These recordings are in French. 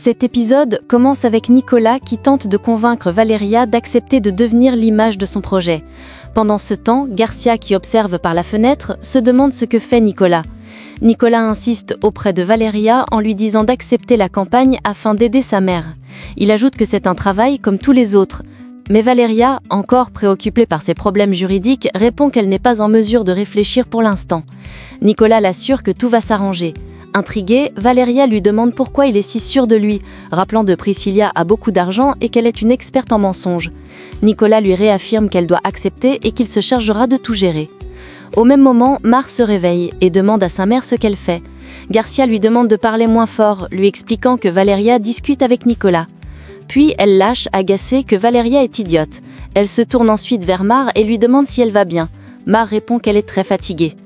Cet épisode commence avec Nicolas qui tente de convaincre Valeria d'accepter de devenir l'image de son projet. Pendant ce temps, Garcia, qui observe par la fenêtre, se demande ce que fait Nicolas. Nicolas insiste auprès de Valeria en lui disant d'accepter la campagne afin d'aider sa mère. Il ajoute que c'est un travail comme tous les autres. Mais Valeria, encore préoccupée par ses problèmes juridiques, répond qu'elle n'est pas en mesure de réfléchir pour l'instant. Nicolas l'assure que tout va s'arranger. Intriguée, Valeria lui demande pourquoi il est si sûr de lui, rappelant que Priscilla a beaucoup d'argent et qu'elle est une experte en mensonges. Nicolas lui réaffirme qu'elle doit accepter et qu'il se chargera de tout gérer. Au même moment, Mar se réveille et demande à sa mère ce qu'elle fait. Garcia lui demande de parler moins fort, lui expliquant que Valeria discute avec Nicolas. Puis elle lâche, agacée, que Valeria est idiote. Elle se tourne ensuite vers Mar et lui demande si elle va bien. Mar répond qu'elle est très fatiguée.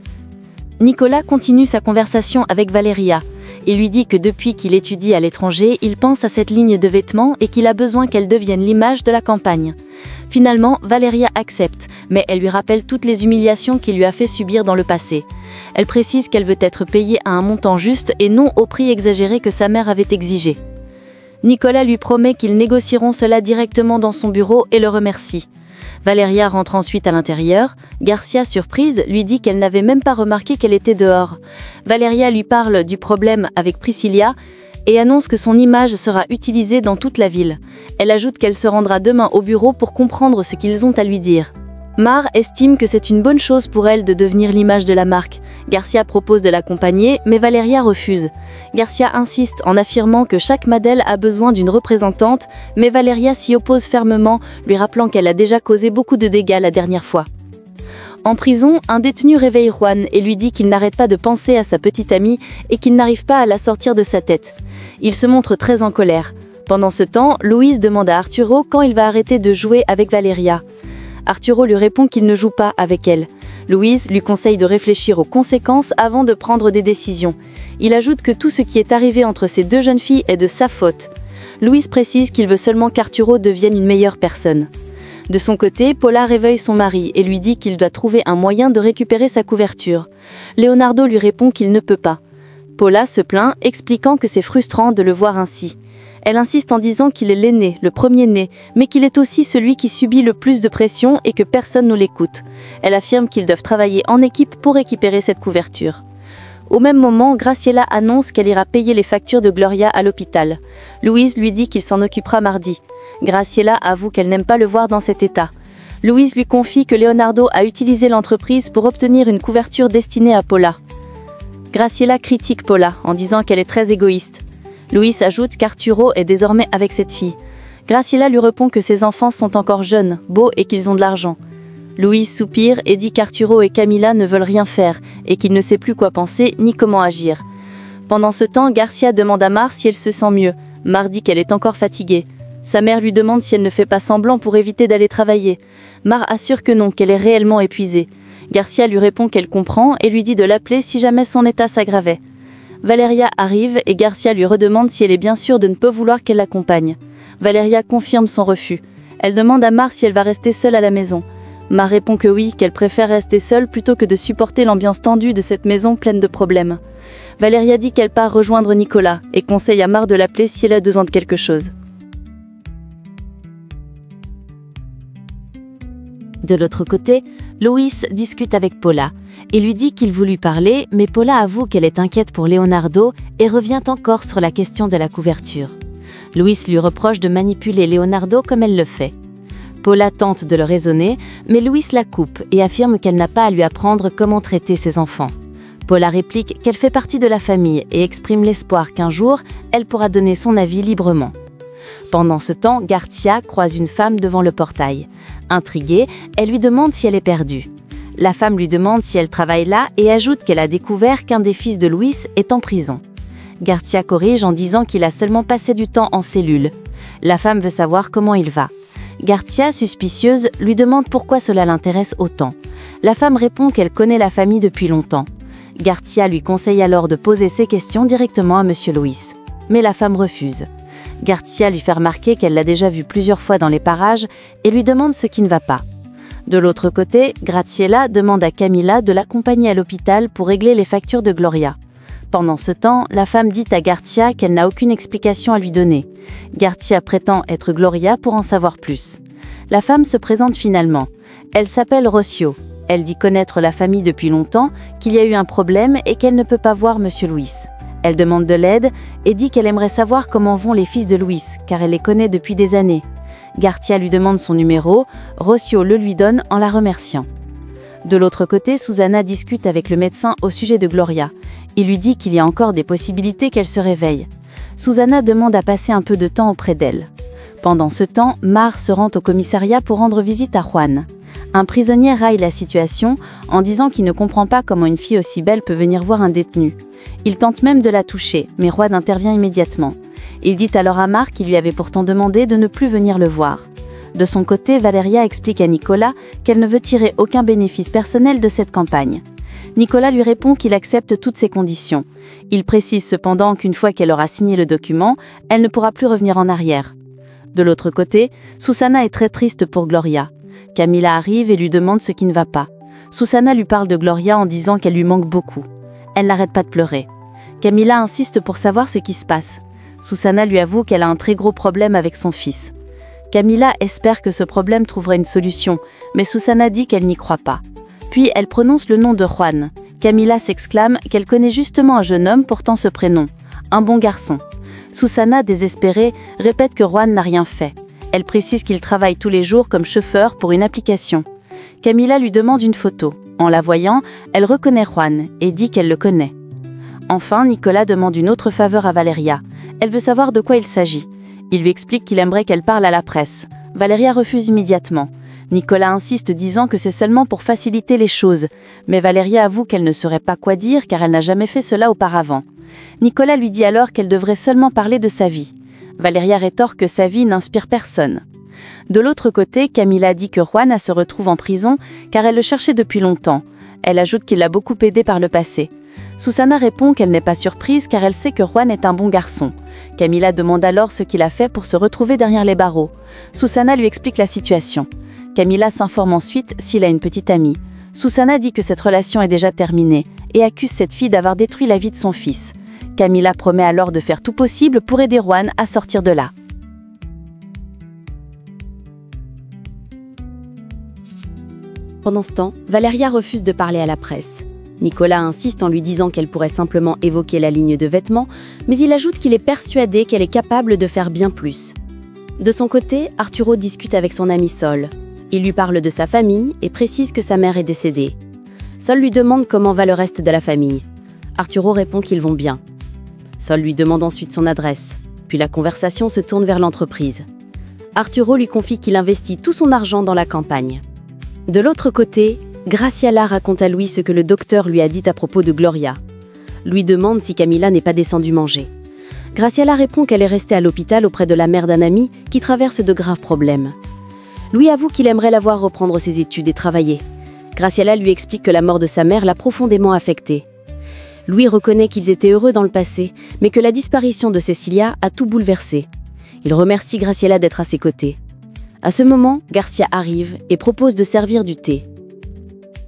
Nicolas continue sa conversation avec Valeria. Il lui dit que depuis qu'il étudie à l'étranger, il pense à cette ligne de vêtements et qu'il a besoin qu'elle devienne l'image de la campagne. Finalement, Valeria accepte, mais elle lui rappelle toutes les humiliations qu'il lui a fait subir dans le passé. Elle précise qu'elle veut être payée à un montant juste et non au prix exagéré que sa mère avait exigé. Nicolas lui promet qu'ils négocieront cela directement dans son bureau et le remercie. Valeria rentre ensuite à l'intérieur. Garcia, surprise, lui dit qu'elle n'avait même pas remarqué qu'elle était dehors. Valeria lui parle du problème avec Priscilla et annonce que son image sera utilisée dans toute la ville. Elle ajoute qu'elle se rendra demain au bureau pour comprendre ce qu'ils ont à lui dire. Mar estime que c'est une bonne chose pour elle de devenir l'image de la marque. Garcia propose de l'accompagner, mais Valeria refuse. Garcia insiste en affirmant que chaque modèle a besoin d'une représentante, mais Valeria s'y oppose fermement, lui rappelant qu'elle a déjà causé beaucoup de dégâts la dernière fois. En prison, un détenu réveille Juan et lui dit qu'il n'arrête pas de penser à sa petite amie et qu'il n'arrive pas à la sortir de sa tête. Il se montre très en colère. Pendant ce temps, Luis demande à Arturo quand il va arrêter de jouer avec Valeria. Arturo lui répond qu'il ne joue pas avec elle. Luis lui conseille de réfléchir aux conséquences avant de prendre des décisions. Il ajoute que tout ce qui est arrivé entre ces deux jeunes filles est de sa faute. Luis précise qu'il veut seulement qu'Arturo devienne une meilleure personne. De son côté, Paula réveille son mari et lui dit qu'il doit trouver un moyen de récupérer sa couverture. Leonardo lui répond qu'il ne peut pas. Paula se plaint, expliquant que c'est frustrant de le voir ainsi. Elle insiste en disant qu'il est l'aîné, le premier-né, mais qu'il est aussi celui qui subit le plus de pression et que personne ne l'écoute. Elle affirme qu'ils doivent travailler en équipe pour récupérer cette couverture. Au même moment, Graciela annonce qu'elle ira payer les factures de Gloria à l'hôpital. Louise lui dit qu'il s'en occupera mardi. Graciela avoue qu'elle n'aime pas le voir dans cet état. Louise lui confie que Leonardo a utilisé l'entreprise pour obtenir une couverture destinée à Paula. Graciela critique Paula en disant qu'elle est très égoïste. Luis ajoute qu'Arturo est désormais avec cette fille. Graciela lui répond que ses enfants sont encore jeunes, beaux et qu'ils ont de l'argent. Luis soupire et dit qu'Arturo et Camila ne veulent rien faire et qu'il ne sait plus quoi penser ni comment agir. Pendant ce temps, Garcia demande à Mar si elle se sent mieux. Mar dit qu'elle est encore fatiguée. Sa mère lui demande si elle ne fait pas semblant pour éviter d'aller travailler. Mar assure que non, qu'elle est réellement épuisée. Garcia lui répond qu'elle comprend et lui dit de l'appeler si jamais son état s'aggravait. Valeria arrive et Garcia lui redemande si elle est bien sûre de ne pas vouloir qu'elle l'accompagne. Valeria confirme son refus. Elle demande à Mar si elle va rester seule à la maison. Mar répond que oui, qu'elle préfère rester seule plutôt que de supporter l'ambiance tendue de cette maison pleine de problèmes. Valeria dit qu'elle part rejoindre Nicolas et conseille à Mar de l'appeler si elle a besoin de quelque chose. De l'autre côté, Luis discute avec Paula et lui dit qu'il veut lui parler, mais Paula avoue qu'elle est inquiète pour Leonardo et revient encore sur la question de la couverture. Luis lui reproche de manipuler Leonardo comme elle le fait. Paula tente de le raisonner, mais Luis la coupe et affirme qu'elle n'a pas à lui apprendre comment traiter ses enfants. Paula réplique qu'elle fait partie de la famille et exprime l'espoir qu'un jour, elle pourra donner son avis librement. Pendant ce temps, Garcia croise une femme devant le portail. Intriguée, elle lui demande si elle est perdue. La femme lui demande si elle travaille là et ajoute qu'elle a découvert qu'un des fils de Luis est en prison. Garcia corrige en disant qu'il a seulement passé du temps en cellule. La femme veut savoir comment il va. Garcia, suspicieuse, lui demande pourquoi cela l'intéresse autant. La femme répond qu'elle connaît la famille depuis longtemps. Garcia lui conseille alors de poser ses questions directement à Monsieur Luis. Mais la femme refuse. Garcia lui fait remarquer qu'elle l'a déjà vu plusieurs fois dans les parages et lui demande ce qui ne va pas. De l'autre côté, Graciela demande à Camila de l'accompagner à l'hôpital pour régler les factures de Gloria. Pendant ce temps, la femme dit à Garcia qu'elle n'a aucune explication à lui donner. Garcia prétend être Gloria pour en savoir plus. La femme se présente finalement. Elle s'appelle Rocio. Elle dit connaître la famille depuis longtemps, qu'il y a eu un problème et qu'elle ne peut pas voir Monsieur Luis. Elle demande de l'aide et dit qu'elle aimerait savoir comment vont les fils de Luis, car elle les connaît depuis des années. Garcia lui demande son numéro, Rocio le lui donne en la remerciant. De l'autre côté, Susana discute avec le médecin au sujet de Gloria. Il lui dit qu'il y a encore des possibilités qu'elle se réveille. Susana demande à passer un peu de temps auprès d'elle. Pendant ce temps, Mar se rend au commissariat pour rendre visite à Juan. Un prisonnier raille la situation en disant qu'il ne comprend pas comment une fille aussi belle peut venir voir un détenu. Il tente même de la toucher, mais Juan intervient immédiatement. Il dit alors à Mar qu'il lui avait pourtant demandé de ne plus venir le voir. De son côté, Valeria explique à Nicolas qu'elle ne veut tirer aucun bénéfice personnel de cette campagne. Nicolas lui répond qu'il accepte toutes ses conditions. Il précise cependant qu'une fois qu'elle aura signé le document, elle ne pourra plus revenir en arrière. De l'autre côté, Susana est très triste pour Gloria. Camila arrive et lui demande ce qui ne va pas. Susana lui parle de Gloria en disant qu'elle lui manque beaucoup. Elle n'arrête pas de pleurer. Camila insiste pour savoir ce qui se passe. Susana lui avoue qu'elle a un très gros problème avec son fils. Camila espère que ce problème trouverait une solution, mais Susana dit qu'elle n'y croit pas. Puis elle prononce le nom de Juan. Camila s'exclame qu'elle connaît justement un jeune homme portant ce prénom, un bon garçon. Susana, désespérée, répète que Juan n'a rien fait. Elle précise qu'il travaille tous les jours comme chauffeur pour une application. Camila lui demande une photo. En la voyant, elle reconnaît Juan et dit qu'elle le connaît. Enfin, Nicolas demande une autre faveur à Valeria. Elle veut savoir de quoi il s'agit. Il lui explique qu'il aimerait qu'elle parle à la presse. Valeria refuse immédiatement. Nicolas insiste disant que c'est seulement pour faciliter les choses, mais Valeria avoue qu'elle ne saurait pas quoi dire car elle n'a jamais fait cela auparavant. Nicolas lui dit alors qu'elle devrait seulement parler de sa vie. Valeria rétorque que sa vie n'inspire personne. De l'autre côté, Camila dit que Juan se retrouve en prison car elle le cherchait depuis longtemps. Elle ajoute qu'il l'a beaucoup aidé par le passé. Susana répond qu'elle n'est pas surprise car elle sait que Juan est un bon garçon. Camila demande alors ce qu'il a fait pour se retrouver derrière les barreaux. Susana lui explique la situation. Camila s'informe ensuite s'il a une petite amie. Susana dit que cette relation est déjà terminée et accuse cette fille d'avoir détruit la vie de son fils. Camila promet alors de faire tout possible pour aider Juan à sortir de là. Pendant ce temps, Valeria refuse de parler à la presse. Nicolas insiste en lui disant qu'elle pourrait simplement évoquer la ligne de vêtements, mais il ajoute qu'il est persuadé qu'elle est capable de faire bien plus. De son côté, Arturo discute avec son ami Sol. Il lui parle de sa famille et précise que sa mère est décédée. Sol lui demande comment va le reste de la famille. Arturo répond qu'ils vont bien. Sol lui demande ensuite son adresse, puis la conversation se tourne vers l'entreprise. Arturo lui confie qu'il investit tout son argent dans la campagne. De l'autre côté, Graciela raconte à Louis ce que le docteur lui a dit à propos de Gloria. Louis demande si Camila n'est pas descendue manger. Graciela répond qu'elle est restée à l'hôpital auprès de la mère d'un ami qui traverse de graves problèmes. Louis avoue qu'il aimerait la voir reprendre ses études et travailler. Graciela lui explique que la mort de sa mère l'a profondément affectée. Louis reconnaît qu'ils étaient heureux dans le passé, mais que la disparition de Cecilia a tout bouleversé. Il remercie Graciela d'être à ses côtés. À ce moment, Garcia arrive et propose de servir du thé.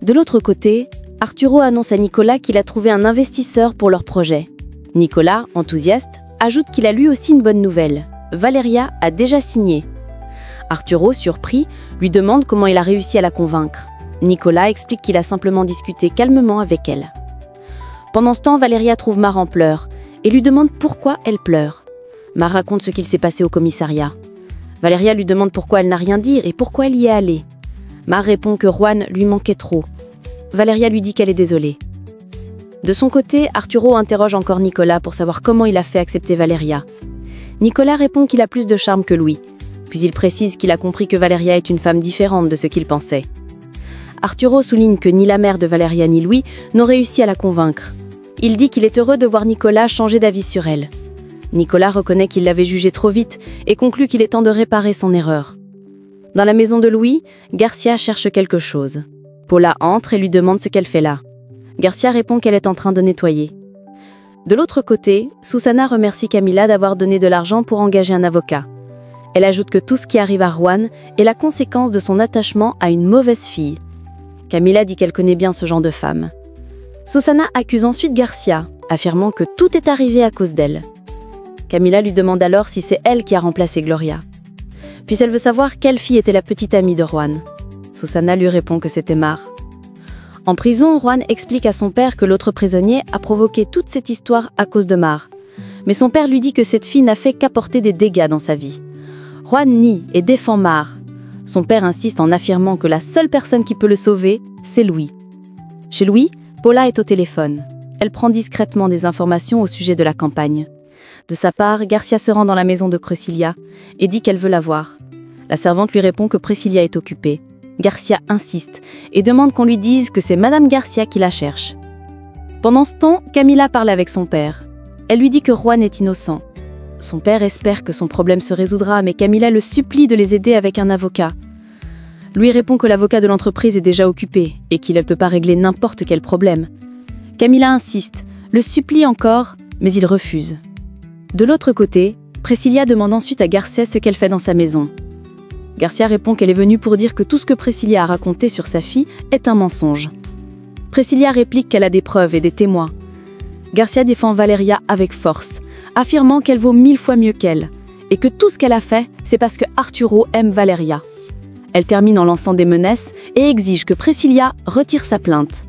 De l'autre côté, Arturo annonce à Nicolas qu'il a trouvé un investisseur pour leur projet. Nicolas, enthousiaste, ajoute qu'il a lui aussi une bonne nouvelle. Valeria a déjà signé. Arturo, surpris, lui demande comment il a réussi à la convaincre. Nicolas explique qu'il a simplement discuté calmement avec elle. Pendant ce temps, Valeria trouve Mar en pleurs et lui demande pourquoi elle pleure. Mar raconte ce qu'il s'est passé au commissariat. Valeria lui demande pourquoi elle n'a rien dit et pourquoi elle y est allée. Mar répond que Juan lui manquait trop. Valeria lui dit qu'elle est désolée. De son côté, Arturo interroge encore Nicolas pour savoir comment il a fait accepter Valeria. Nicolas répond qu'il a plus de charme que Louis, puis il précise qu'il a compris que Valeria est une femme différente de ce qu'il pensait. Arturo souligne que ni la mère de Valeria ni Louis n'ont réussi à la convaincre. Il dit qu'il est heureux de voir Nicolas changer d'avis sur elle. Nicolas reconnaît qu'il l'avait jugée trop vite et conclut qu'il est temps de réparer son erreur. Dans la maison de Louis, Garcia cherche quelque chose. Paula entre et lui demande ce qu'elle fait là. Garcia répond qu'elle est en train de nettoyer. De l'autre côté, Susana remercie Camila d'avoir donné de l'argent pour engager un avocat. Elle ajoute que tout ce qui arrive à Juan est la conséquence de son attachement à une mauvaise fille. Camila dit qu'elle connaît bien ce genre de femme. Susana accuse ensuite Garcia, affirmant que tout est arrivé à cause d'elle. Camila lui demande alors si c'est elle qui a remplacé Gloria. Puis elle veut savoir quelle fille était la petite amie de Juan. Susana lui répond que c'était Mar. En prison, Juan explique à son père que l'autre prisonnier a provoqué toute cette histoire à cause de Mar. Mais son père lui dit que cette fille n'a fait qu'apporter des dégâts dans sa vie. Juan nie et défend Mar. Son père insiste en affirmant que la seule personne qui peut le sauver, c'est Louis. Chez Louis, Paula est au téléphone. Elle prend discrètement des informations au sujet de la campagne. De sa part, Garcia se rend dans la maison de Priscilla et dit qu'elle veut la voir. La servante lui répond que Priscilla est occupée. Garcia insiste et demande qu'on lui dise que c'est Madame Garcia qui la cherche. Pendant ce temps, Camila parle avec son père. Elle lui dit que Juan est innocent. Son père espère que son problème se résoudra, mais Camila le supplie de les aider avec un avocat. Lui répond que l'avocat de l'entreprise est déjà occupé et qu'il ne peut pas régler n'importe quel problème. Camila insiste, le supplie encore, mais il refuse. De l'autre côté, Priscilla demande ensuite à Garcia ce qu'elle fait dans sa maison. Garcia répond qu'elle est venue pour dire que tout ce que Priscilla a raconté sur sa fille est un mensonge. Priscilla réplique qu'elle a des preuves et des témoins. Garcia défend Valeria avec force, affirmant qu'elle vaut 1000 fois mieux qu'elle, et que tout ce qu'elle a fait, c'est parce que Arturo aime Valeria. Elle termine en lançant des menaces et exige que Priscilla retire sa plainte.